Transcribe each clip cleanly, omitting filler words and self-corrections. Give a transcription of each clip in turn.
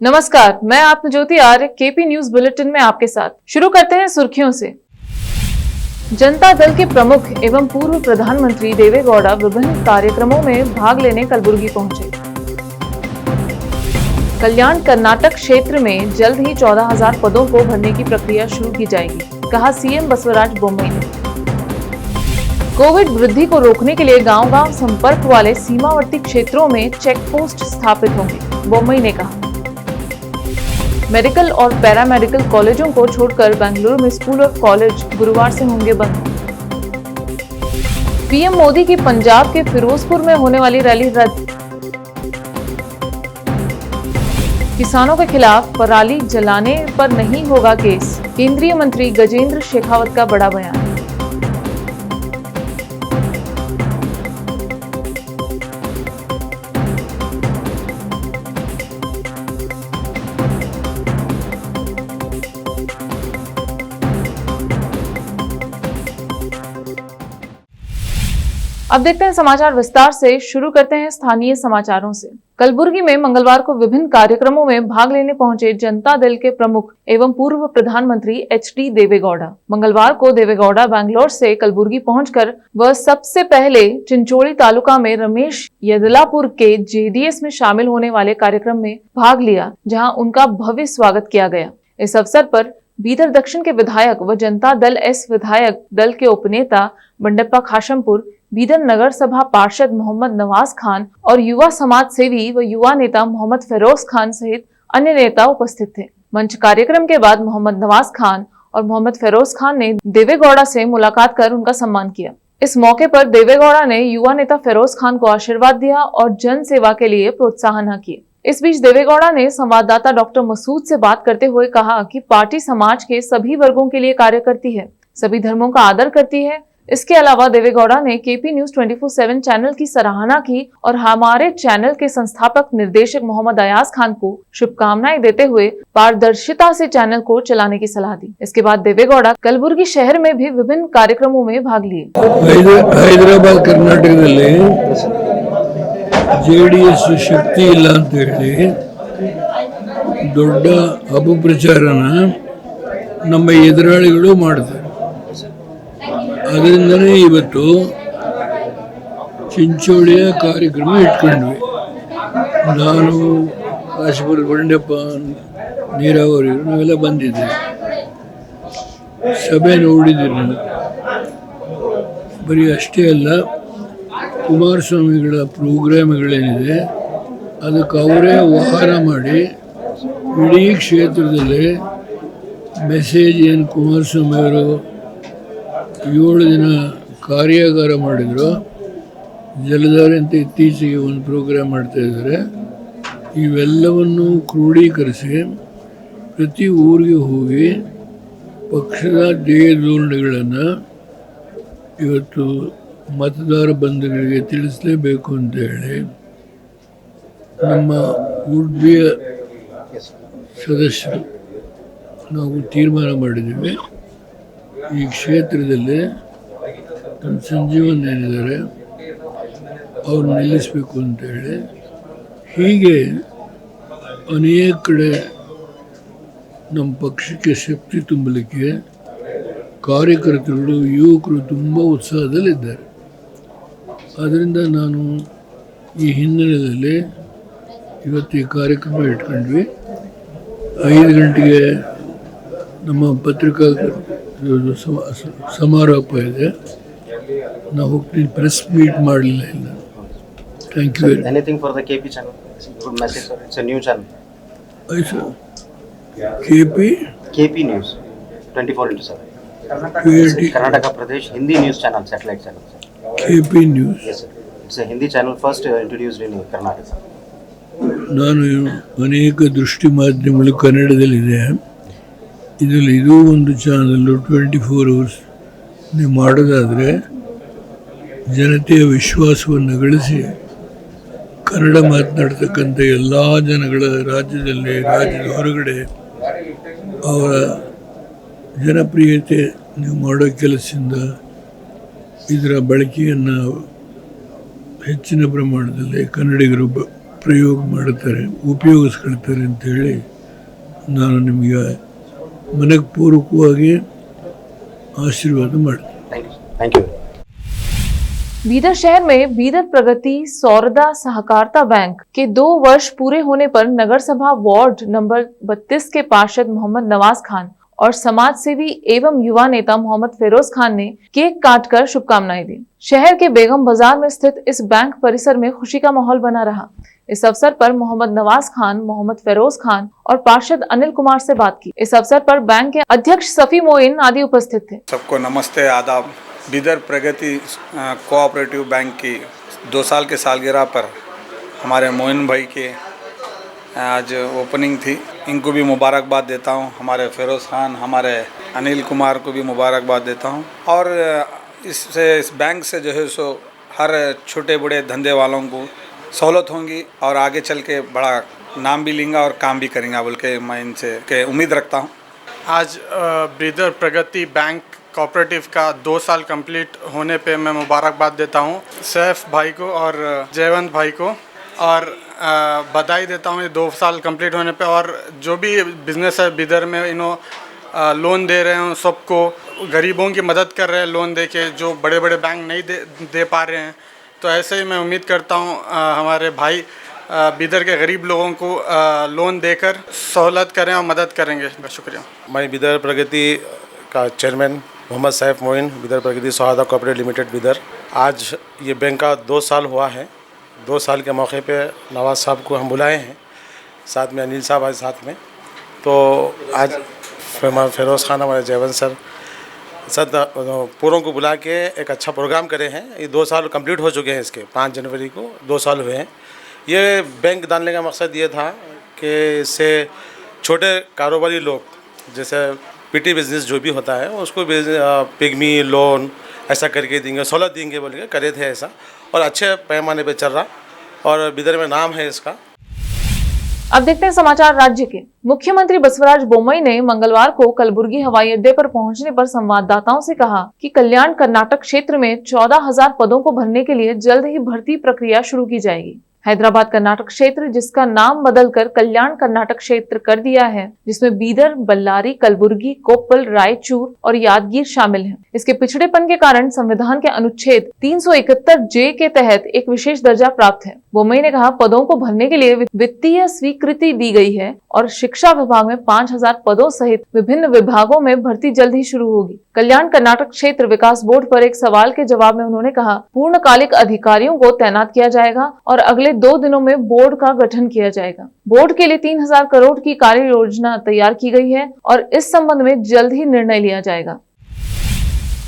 नमस्कार, मैं आत्मज्योति आर्य KP news bulletin में आपके साथ। शुरू करते हैं सुर्खियों से। जनता दल के प्रमुख एवं पूर्व प्रधानमंत्री देवेगौड़ा विभिन्न कार्यक्रमों में भाग लेने कलबुर्गी पहुंचे। कल्याण कर्नाटक क्षेत्र में जल्द ही 14,000 पदों को भरने की प्रक्रिया शुरू की जाएगी, कहा सीएम बसवराज बोम्मई ने। कोविड वृद्धि को रोकने के लिए गांव-गांव संपर्क वाले सीमावर्ती क्षेत्रों में चेक पोस्ट स्थापित होंगे, बोम्मई ने कहा। मेडिकल और पैरामेडिकल कॉलेजों को छोड़कर बेंगलुरु में स्कूल और कॉलेज गुरुवार से होंगे बंद। पीएम मोदी की पंजाब के फिरोजपुर में होने वाली रैली रद्द। किसानों के खिलाफ पराली जलाने पर नहीं होगा केस, केंद्रीय मंत्री गजेंद्र शेखावत का बड़ा बयान। अब देखते हैं समाचार विस्तार से। शुरू करते हैं स्थानीय समाचारों से। कलबुर्गी में मंगलवार को विभिन्न कार्यक्रमों में भाग लेने पहुंचे जनता दल के प्रमुख एवं पूर्व प्रधानमंत्री एचडी देवेगौड़ा। मंगलवार को देवेगौड़ा बैंगलोर से कलबुर्गी पहुंचकर वह सबसे पहले चिंचोली तालुका में रमेश यदलापुर के जेडीएस में शामिल होने वाले कार्यक्रम में भाग लिया, जहां उनका भव्य स्वागत किया गया। इस अवसर पर बीदर दक्षिण के विधायक व जनता दल एस विधायक दल के उपनेता बंडप्पा खाशमपुर, बीदर नगर सभा पार्षद मोहम्मद नवाज खान और युवा समाज सेवी व युवा नेता मोहम्मद फेरोज खान सहित अन्य नेता उपस्थित थे। मंच कार्यक्रम के बाद मोहम्मद नवाज खान और मोहम्मद फेरोज खान ने देवेगौड़ा से मुलाकात कर उनका सम्मान किया। इस मौके पर देवेगौड़ा ने युवा नेता फेरोज खान को आशीर्वाद दिया और जन सेवा के लिए प्रोत्साहन किए। इस बीच देवेगौड़ा ने संवाददाता डॉक्टर मसूद से बात करते हुए कहा कि पार्टी समाज के सभी वर्गों के लिए कार्य करती है, सभी धर्मों का आदर करती है। इसके अलावा देवेगौड़ा ने केपी न्यूज 24/7 चैनल की सराहना की और हमारे चैनल के संस्थापक निर्देशक मोहम्मद अयाज खान को शुभकामनाएं देते हुए पारदर्शिता से चैनल को चलाने की सलाह दी। इसके बाद देवेगौड़ा कलबुर्गी शहर में भी विभिन्न कार्यक्रमों में भाग लिए। ಹೈದರಾಬಾದ್ ಕರ್ನಾಟಕದಲ್ಲಿ ಜೆಡಿಎಸ್ ಶಕ್ತಿ ಇಲ್ಲ ಅಂತ ಹೇಳಿ ದೊಡ್ಡ ಅಪಪ್ರಚಾರನ ನಮ್ಮ ಎದುರಾಳಿಗಳು ಮಾಡ್ತಾರೆ. ಅದರಿಂದನೇ ಇವತ್ತು ಚಿಂಚೋಳಿಯ ಕಾರ್ಯಕ್ರಮ ಇಟ್ಕೊಂಡ್ವಿ. ನಾನು ಕಾಶಿಪುರ ಬಂಡೆಪ್ಪ ನೀರಾವರಿ ನಾವೆಲ್ಲ ಬಂದಿದ್ದೀವಿ. ಸಭೆ ನೋಡಿದ್ದೀರಿ ನಾನು. ಬರೀ ಅಷ್ಟೇ ಅಲ್ಲ, ಕುಮಾರಸ್ವಾಮಿಗಳ ಪ್ರೋಗ್ರಾಮ್ಗಳೇನಿದೆ ಅದಕ್ಕೆ ಅವರೇ ವಾಹನ ಮಾಡಿ ಇಡೀ ಕ್ಷೇತ್ರದಲ್ಲಿ ಮೆಸೇಜ್ ಏನು ಕುಮಾರಸ್ವಾಮಿಯವರು 7 ದಿನ ಕಾರ್ಯಾಗಾರ ಮಾಡಿದರು. ಜಲಧಾರೆ ಅಂತ ಇತ್ತೀಚೆಗೆ ಒಂದು ಪ್ರೋಗ್ರಾಮ್ ಮಾಡ್ತಾಯಿದ್ದಾರೆ. ಇವೆಲ್ಲವನ್ನು ಕ್ರೋಢೀಕರಿಸಿ ಪ್ರತಿ ಊರಿಗೆ ಹೋಗಿ ಪಕ್ಷದ ಧ್ಯೇಯ ಧೋರಣೆಗಳನ್ನು ಇವತ್ತು ಮತದಾರ ಬಂಧುಗಳಿಗೆ ತಿಳಿಸಲೇಬೇಕು ಅಂತ ಹೇಳಿ ನಮ್ಮ ಉಡ್ಬಿಯ ಸದಸ್ಯರು ನಾವು ತೀರ್ಮಾನ ಮಾಡಿದ್ದೀವಿ. ಈ ಕ್ಷೇತ್ರದಲ್ಲಿ ನಮ್ಮ ಸಂಜೀವನ್ ಏನಿದ್ದಾರೆ ಅವ್ರು ನಿಲ್ಲಿಸಬೇಕು ಅಂತೇಳಿ ಹೀಗೆ ಅನೇಕ ಕಡೆ ನಮ್ಮ ಪಕ್ಷಕ್ಕೆ ಶಕ್ತಿ ತುಂಬಲಿಕ್ಕೆ ಕಾರ್ಯಕರ್ತರು ಯುವಕರು ತುಂಬ ಉತ್ಸಾಹದಲ್ಲಿದ್ದಾರೆ. ಆದ್ದರಿಂದ ನಾನು ಈ ಹಿನ್ನೆಲೆಯಲ್ಲಿ ಇವತ್ತು ಈ ಕಾರ್ಯಕ್ರಮ ಇಟ್ಕೊಂಡ್ವಿ. 5 ಗಂಟೆಗೆ ನಮ್ಮ ಪತ್ರಿಕಾ ಸಮಾರೋಪ ಇದೆ. ನಾವು ಹೋಗ್ತೀನಿ, ಪ್ರೆಸ್ ಮೀಟ್ ಮಾಡಲಿಲ್ಲ ಇಲ್ಲ. Thank you. Anything for the KP channel? Good message, sir. It's a new channel. KP News 24/7. PLT Karnataka Pradesh Hindi news channel, satellite channel, sir. KP News. Yes, sir. It's a Hindi channel first introduced in Karnataka. ನಾನು ಅನೇಕ ದೃಷ್ಟಿ ಮಾಧ್ಯಮಗಳು ಕನ್ನಡದಲ್ಲಿದೆ. ಇದರಲ್ಲಿ ಇದು ಒಂದು channel 24 hours ನೀವು ಮಾಡೋದಾದರೆ ಜನತೆಯ ವಿಶ್ವಾಸವನ್ನು ಗಳಿಸಿ ಕನ್ನಡ ಮಾತನಾಡ್ತಕ್ಕಂಥ ಎಲ್ಲ ಜನಗಳ ರಾಜ್ಯದಲ್ಲಿ, ರಾಜ್ಯದ ಹೊರಗಡೆ ಅವರ ಜನಪ್ರಿಯತೆ ನೀವು ಮಾಡೋ ಕೆಲಸದಿಂದ ಇದರ ಬಳಕೆಯನ್ನು ಹೆಚ್ಚಿನ ಪ್ರಮಾಣದಲ್ಲಿ ಕನ್ನಡಿಗರು ಪ್ರಯೋಗ ಮಾಡ್ತಾರೆ, ಉಪಯೋಗಿಸ್ಕೊಳ್ತಾರೆ ಅಂತೇಳಿ ನಾನು ನಿಮಗೆ ಮನಃಪೂರ್ವಕವಾಗಿ ಆಶೀರ್ವಾದ ಮಾಡ್ತೀನಿ. Thank you. बीदर शहर में बीदर प्रगति सौरदा सहकारिता बैंक के 2 वर्ष पूरे होने पर नगर सभा वार्ड नंबर 32 के पार्षद मोहम्मद नवाज खान और समाज सेवी एवं युवा नेता मोहम्मद फिरोज खान ने केक काटकर शुभकामनाएं दी। शहर के बेगम बाजार में स्थित इस बैंक परिसर में खुशी का माहौल बना रहा। इस अवसर पर मोहम्मद नवाज खान, मोहम्मद फिरोज खान और पार्षद अनिल कुमार से बात की। इस अवसर पर बैंक के अध्यक्ष सफी मोइन आदि उपस्थित थे। सबको नमस्ते, आदाब। बीदर प्रगति कोऑपरेटिव बैंक की 2 साल के सालगिरह पर हमारे मोइन भाई के आज ओपनिंग थी। इनको भी मुबारकबाद देता हूँ। हमारे फिरोज़ खान, हमारे अनिल कुमार को भी मुबारकबाद देता हूँ। और इस बैंक से जो है सो हर छोटे बड़े धंधे वालों को सहूलत होंगी और आगे चल के बड़ा नाम भी लेंगे और काम भी करेंगे बोल के मैं इनसे के उम्मीद रखता हूँ। आज बीदर प्रगति बैंक कोऑपरेटिव का 2 साल कंप्लीट होने पे मैं मुबारकबाद देता हूँ सैफ भाई को और जयवंत भाई को, और बधाई देता हूँ ये 2 साल कंप्लीट होने पे। और जो भी बिज़नेस है बीदर में, लोन दे रहे हैं सबको, गरीबों की मदद कर रहे हैं लोन दे के, जो बड़े बड़े बैंक नहीं दे पा रहे हैं। तो ऐसे ही मैं उम्मीद करता हूँ हमारे भाई बीदर के गरीब लोगों को लोन देकर सहूलत करें और मदद करेंगे। शुक्रिया। मैं बीदर प्रगति का चेयरमैन मोहम्मद सैफ मोइन, बीदर प्रगति सौहार्दा कोऑपरेटिव लिमिटेड बीदर। आज ये बैंक का 2 साल हुआ है। 2 साल के मौके पे नवाज साहब को हम बुलाए हैं, साथ में अनिल साहब आज साथ में। तो आज फिरोज़ खान, हमारे जयवंत सर पूरों को बुला के एक अच्छा प्रोग्राम करे हैं। ये 2 साल कंप्लीट हो चुके हैं, इसके 5 जनवरी को 2 साल हुए हैं। ये बैंक डालने का मकसद ये था कि इससे छोटे कारोबारी लोग, जैसे पीटी बिज़नेस जो भी होता है उसको पिगमी लोन ऐसा करके देंगे, सहूलत देंगे बोल के करे थे ऐसा, और अच्छे पैमाने पे चल रहा और बीदर में नाम है इसका। अब देखते हैं समाचार राज्य के। मुख्यमंत्री बसवराज बोम्मई ने मंगलवार को कलबुर्गी हवाई अड्डे पर पहुंचने पर संवाददाताओं से कहा कि कल्याण कर्नाटक क्षेत्र में 14,000 पदों को भरने के लिए जल्द ही भर्ती प्रक्रिया शुरू की जाएगी। हैदराबाद कर्नाटक क्षेत्र, जिसका नाम बदलकर कल्याण कर्नाटक क्षेत्र कर दिया है, जिसमें बीदर, बल्लारी, कलबुर्गी, कोप्पल, रायचूर और यादगीर शामिल हैं। इसके पिछड़ेपन के कारण संविधान के अनुच्छेद 371 जे के तहत एक विशेष दर्जा प्राप्त है। बोम्मई ने कहा, पदों को भरने के लिए वित्तीय स्वीकृति दी गई है और शिक्षा विभाग में 5,000 पदों सहित विभिन्न विभागों में भर्ती जल्द ही शुरू होगी। कल्याण कर्नाटक क्षेत्र विकास बोर्ड पर एक सवाल के जवाब में उन्होंने कहा, पूर्णकालिक अधिकारियों को तैनात किया जाएगा और अगले 2 दिनों में बोर्ड का गठन किया जाएगा। बोर्ड के लिए 3,000 करोड़ की कार्य योजना तैयार की गई है और इस संबंध में जल्द ही निर्णय लिया जाएगा।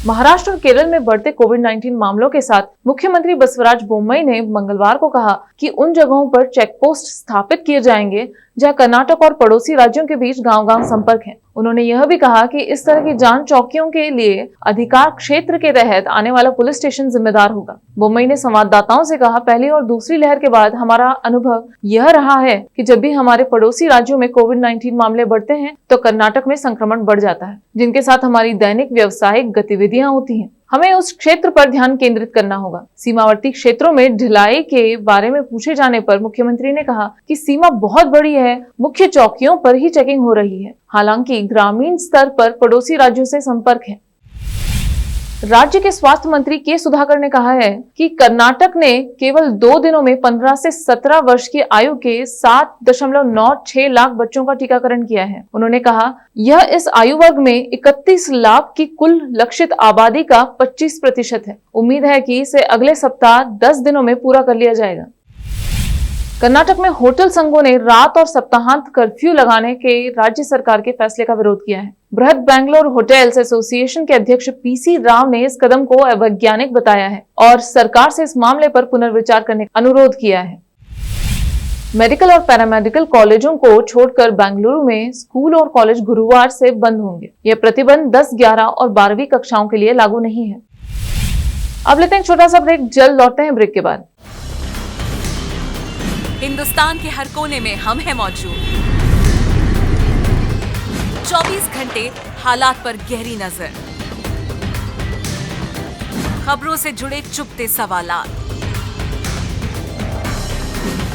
महाराष्ट्र और केरल में बढ़ते कोविड-19 मामलों के साथ मुख्यमंत्री बसवराज बोम्मई ने मंगलवार को कहा कि उन जगहों पर चेक पोस्ट स्थापित किए जाएंगे जहां कर्नाटक और पड़ोसी राज्यों के बीच गांव-गांव संपर्क है। उन्होंने यह भी कहा कि इस तरह की जांच चौकियों के लिए अधिकार क्षेत्र के तहत आने वाला पुलिस स्टेशन जिम्मेदार होगा। बोम्मई ने संवाददाताओं से कहा, पहली और दूसरी लहर के बाद हमारा अनुभव यह रहा है कि जब भी हमारे पड़ोसी राज्यों में कोविड-19 मामले बढ़ते हैं तो कर्नाटक में संक्रमण बढ़ जाता है, जिनके साथ हमारी दैनिक व्यावसायिक गतिविधियां होती हैं। हमें उस क्षेत्र पर ध्यान केंद्रित करना होगा। सीमावर्ती क्षेत्रों में ढिलाई के बारे में पूछे जाने पर मुख्यमंत्री ने कहा कि सीमा बहुत बड़ी है, मुख्य चौकियों पर ही चेकिंग हो रही है। हालांकि ग्रामीण स्तर पर पड़ोसी राज्यों से संपर्क है। राज्य के स्वास्थ्य मंत्री के सुधाकर ने कहा है कि कर्नाटक ने केवल 2 दिनों में 15 से 17 वर्ष की आयु के 7.96 लाख बच्चों का टीकाकरण किया है। उन्होंने कहा, यह इस आयु वर्ग में 31 लाख की कुल लक्षित आबादी का 25% है। उम्मीद है कि इसे अगले सप्ताह 10 दिनों में पूरा कर लिया जाएगा। कर्नाटक में होटल संघों ने रात और सप्ताहांत कर्फ्यू लगाने के राज्य सरकार के फैसले का विरोध किया है। बृहद बैंगलोर होटल्स एसोसिएशन के अध्यक्ष पीसी राव ने इस कदम को अवैज्ञानिक बताया है और सरकार से इस मामले पर पुनर्विचार करने का अनुरोध किया है। मेडिकल और पैरामेडिकल कॉलेजों को छोड़कर बेंगलुरु में स्कूल और कॉलेज गुरुवार से बंद होंगे। यह प्रतिबंध 10, 11 और 12वीं कक्षाओं के लिए लागू नहीं है। अब लेते हैं छोटा सा ब्रेक, जल्द लौटते हैं ब्रेक के बाद। हिंदुस्तान के हर कोने में हम हैं मौजूद। 24 घंटे हालात पर गहरी नजर, खबरों से जुड़े चुपते सवालात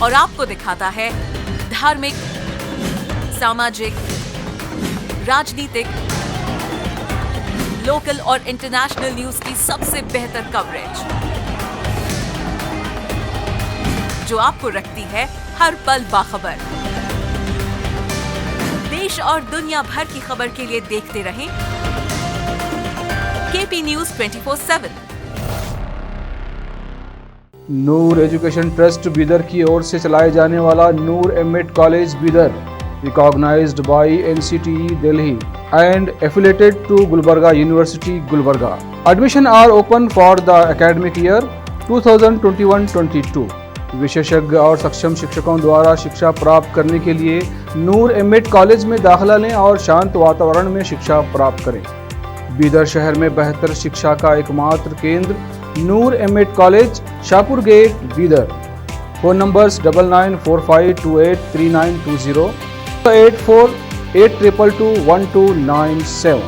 और आपको दिखाता है धार्मिक, सामाजिक, राजनीतिक, लोकल और इंटरनेशनल न्यूज की सबसे बेहतर कवरेज, जो आपको रखती है हर पल बाखबर। देश और दुनिया भर की खबर के लिए देखते रहें KP news 24/7। Noor education trust Bidar की ओर से चलाए जाने वाला Noor MEd college Bidar, recognised by NCTE Delhi and affiliated to Gulbarga university Gulbarga. Admission are open for the academic year 2021-22। विशेषज्ञ और सक्षम शिक्षकों द्वारा शिक्षा प्राप्त करने के लिए नूर एमएड कॉलेज में दाखिला लें और शांत वातावरण में शिक्षा प्राप्त करें। बीदर शहर में बेहतर शिक्षा का एकमात्र केंद्र Noor MEd college, Shahpur gate, Bidar. Phone numbers 9945283920, 8482221297।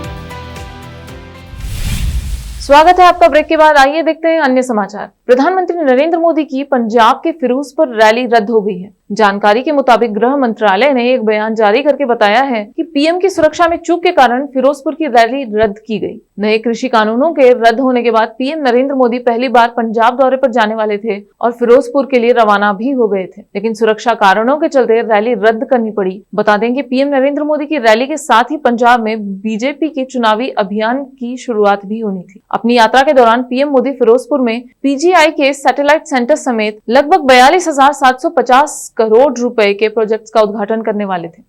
स्वागत है आपका ब्रेक के बाद। आइए देखते हैं अन्य समाचार। प्रधानमंत्री नरेंद्र मोदी की पंजाब के फिरोजपुर रैली रद्द हो गई है। जानकारी के मुताबिक गृह मंत्रालय ने एक बयान जारी करके बताया है कि पीएम की सुरक्षा में चूक के कारण फिरोजपुर की रैली रद्द की गई। नए कृषि कानूनों के रद्द होने के बाद पीएम नरेंद्र मोदी पहली बार पंजाब दौरे पर जाने वाले थे और फिरोजपुर के लिए रवाना भी हो गए थे, लेकिन सुरक्षा कारणों के चलते रैली रद्द करनी पड़ी। बता दें कि पीएम नरेंद्र मोदी की रैली के साथ ही पंजाब में बीजेपी के चुनावी अभियान की शुरुआत भी होनी थी। अपनी यात्रा के दौरान पीएम मोदी फिरोजपुर में पीजीआई के सैटेलाइट सेंटर समेत लगभग 42,750 करोड़ रुपए के प्रोजेक्ट्स का उद्घाटन करने वाले थे।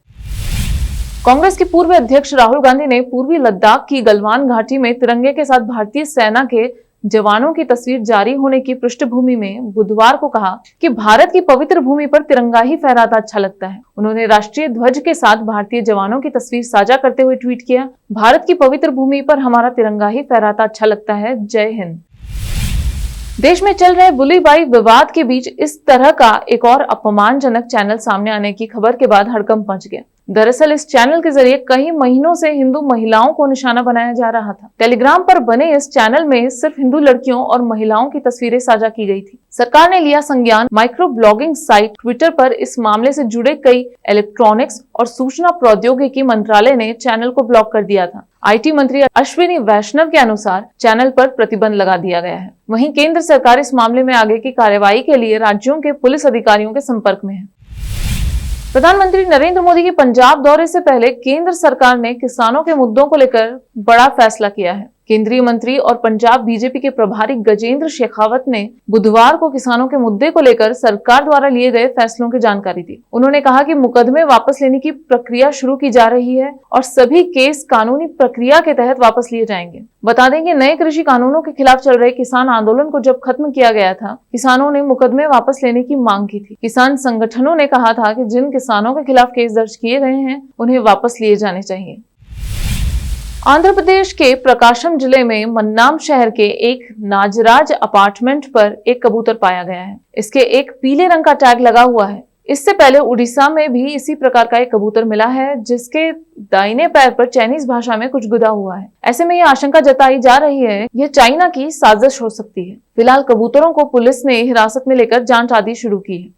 कांग्रेस के पूर्व अध्यक्ष राहुल गांधी ने पूर्वी लद्दाख की गलवान घाटी में तिरंगे के साथ भारतीय सेना के जवानों की तस्वीर जारी होने की पृष्ठभूमि में बुधवार को कहा कि भारत की पवित्र भूमि पर तिरंगा ही फहराता अच्छा लगता है। उन्होंने राष्ट्रीय ध्वज के साथ भारतीय जवानों की तस्वीर साझा करते हुए ट्वीट किया, भारत की पवित्र भूमि पर हमारा तिरंगा ही फहराता अच्छा लगता है, जय हिंद। देश में चल रहे बुलीबाई विवाद के बीच इस तरह का एक और अपमानजनक चैनल सामने आने की खबर के बाद हड़कंप मच गया। दरअसल इस चैनल के जरिए कई महीनों से हिंदू महिलाओं को निशाना बनाया जा रहा था। टेलीग्राम पर बने इस चैनल में सिर्फ हिंदू लड़कियों और महिलाओं की तस्वीरें साझा की गई थी। सरकार ने लिया संज्ञान। माइक्रो ब्लॉगिंग साइट ट्विटर पर इस मामले से जुड़े कई इलेक्ट्रॉनिक्स और सूचना प्रौद्योगिकी मंत्रालय ने चैनल को ब्लॉक कर दिया था। IT मंत्री अश्विनी वैष्णव के अनुसार चैनल पर प्रतिबंध लगा दिया गया है। वहीं केंद्र सरकार इस मामले में आगे की कार्रवाई के लिए राज्यों के पुलिस अधिकारियों के संपर्क में है। प्रधानमंत्री नरेंद्र मोदी के पंजाब दौरे से पहले केंद्र सरकार ने किसानों के मुद्दों को लेकर बड़ा फैसला किया है। केंद्रीय मंत्री और पंजाब बीजेपी के प्रभारी गजेंद्र शेखावत ने बुधवार को किसानों के मुद्दे को लेकर सरकार द्वारा लिए गए फैसलों की जानकारी दी। उन्होंने कहा कि मुकदमे वापस लेने की प्रक्रिया शुरू की जा रही है और सभी केस कानूनी प्रक्रिया के तहत वापस लिए जाएंगे। बता दें कि नए कृषि कानूनों के खिलाफ चल रहे किसान आंदोलन को जब खत्म किया गया था, किसानों ने मुकदमे वापस लेने की मांग की थी। किसान संगठनों ने कहा था कि जिन किसानों के खिलाफ केस दर्ज किए गए हैं उन्हें वापस लिए जाने चाहिए। आंध्र प्रदेश के प्रकाशम जिले में मन्नाम शहर के एक नाजराज अपार्टमेंट पर एक कबूतर पाया गया है। इसके एक पीले रंग का टैग लगा हुआ है। इससे पहले उड़ीसा में भी इसी प्रकार का एक कबूतर मिला है, जिसके दाहिने पैर पर चाइनीज भाषा में कुछ गुदा हुआ है। ऐसे में यह आशंका जताई जा रही है यह चाइना की साजिश हो सकती है। फिलहाल कबूतरों को पुलिस ने हिरासत में लेकर जांच आदि शुरू की है।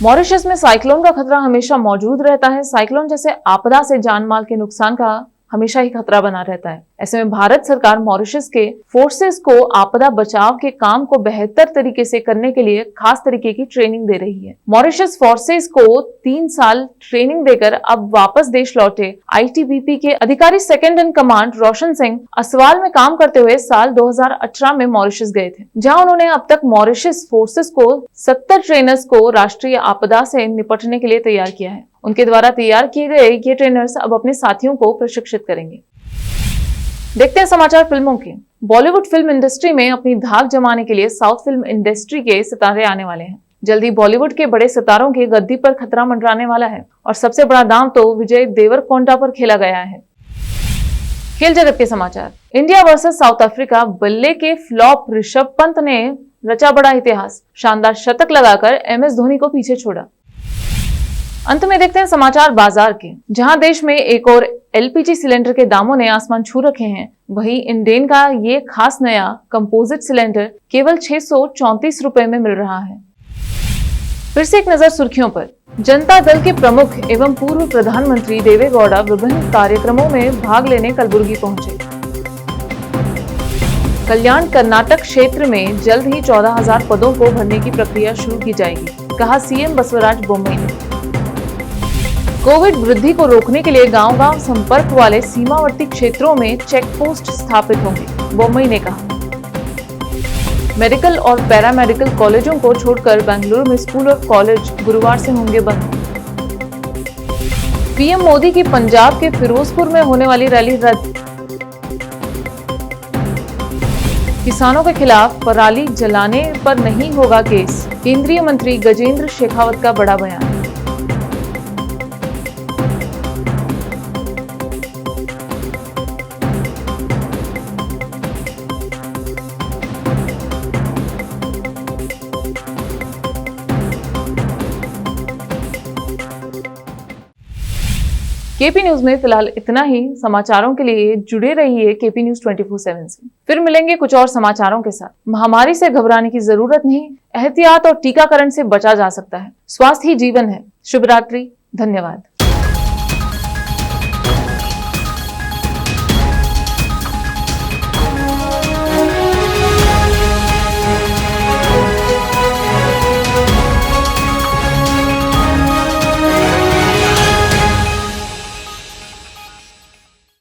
मॉरिशस में साइक्लोन का खतरा हमेशा मौजूद रहता है। साइक्लोन जैसे आपदा से जान माल के नुकसान का हमेशा ही खतरा बना रहता है। ऐसे में भारत सरकार मॉरिशस के फोर्सेस को आपदा बचाव के काम को बेहतर तरीके से करने के लिए खास तरीके की ट्रेनिंग दे रही है। मॉरिशस फोर्सेस को 3 साल ट्रेनिंग देकर अब वापस देश लौटे ITBP के अधिकारी second in command Roshan Singh Aswal में काम करते हुए साल 2018 में मॉरिशस गए थे, जहां उन्होंने अब तक मॉरिशस फोर्सेस को 70 ट्रेनर्स को राष्ट्रीय आपदा से निपटने के लिए तैयार किया है। उनके द्वारा तैयार किए गए ये ट्रेनर्स अब अपने साथियों को प्रशिक्षित करेंगे। देखते हैं समाचार फिल्मों के। बॉलीवुड फिल्म इंडस्ट्री में अपनी धाक जमाने के लिए साउथ फिल्म इंडस्ट्री के सितारे आने वाले हैं। जल्दी बॉलीवुड के बड़े सितारों की गद्दी पर खतरा मंडराने वाला है और सबसे बड़ा दांव तो विजय देवरकोंडा पर खेला गया है। खेल जगत के समाचार। इंडिया वर्सेस साउथ अफ्रीका बल्ले के फ्लॉप ऋषभ पंत ने रचा बड़ा इतिहास। शानदार शतक लगाकर MS धोनी को पीछे छोड़ा। अंत में देखते हैं समाचार बाजार के, जहां देश में एक और LPG सिलेंडर के दामों ने आसमान छू रखे हैं। वहीं इंडेन का ये खास नया कंपोजिट सिलेंडर केवल 634 रुपए में मिल रहा है। फिर से एक नजर सुर्खियों पर। जनता दल के प्रमुख एवं पूर्व प्रधानमंत्री देवेगौड़ा विभिन्न कार्यक्रमों में भाग लेने कलबुर्गी पहुंचे। कल्याण कर्नाटक क्षेत्र में जल्द ही 14,000 पदों को भरने की प्रक्रिया शुरू की जाएगी, कहा सीएम बसवराज बोम्मई ने। कोविड वृद्धि को रोकने के लिए गांव-गांव संपर्क वाले सीमावर्ती क्षेत्रों में चेक पोस्ट स्थापित होंगे, बोम्मई ने कहा। मेडिकल और पैरामेडिकल कॉलेजों को छोड़कर बेंगलुरु में स्कूल और कॉलेज गुरुवार से होंगे बंद। पीएम मोदी की पंजाब के फिरोजपुर में होने वाली रैली रद्द। किसानों के खिलाफ पराली जलाने पर नहीं होगा केस, केंद्रीय मंत्री गजेंद्र शेखावत का बड़ा बयान। केपी न्यूज में फिलहाल इतना ही। समाचारों के लिए जुड़े रहिए केपी न्यूज 24/7 से। फिर मिलेंगे कुछ और समाचारों के साथ। महामारी से घबराने की जरूरत नहीं, एहतियात और टीकाकरण से बचा जा सकता है। स्वास्थ्य ही जीवन है। शुभ रात्रि, धन्यवाद।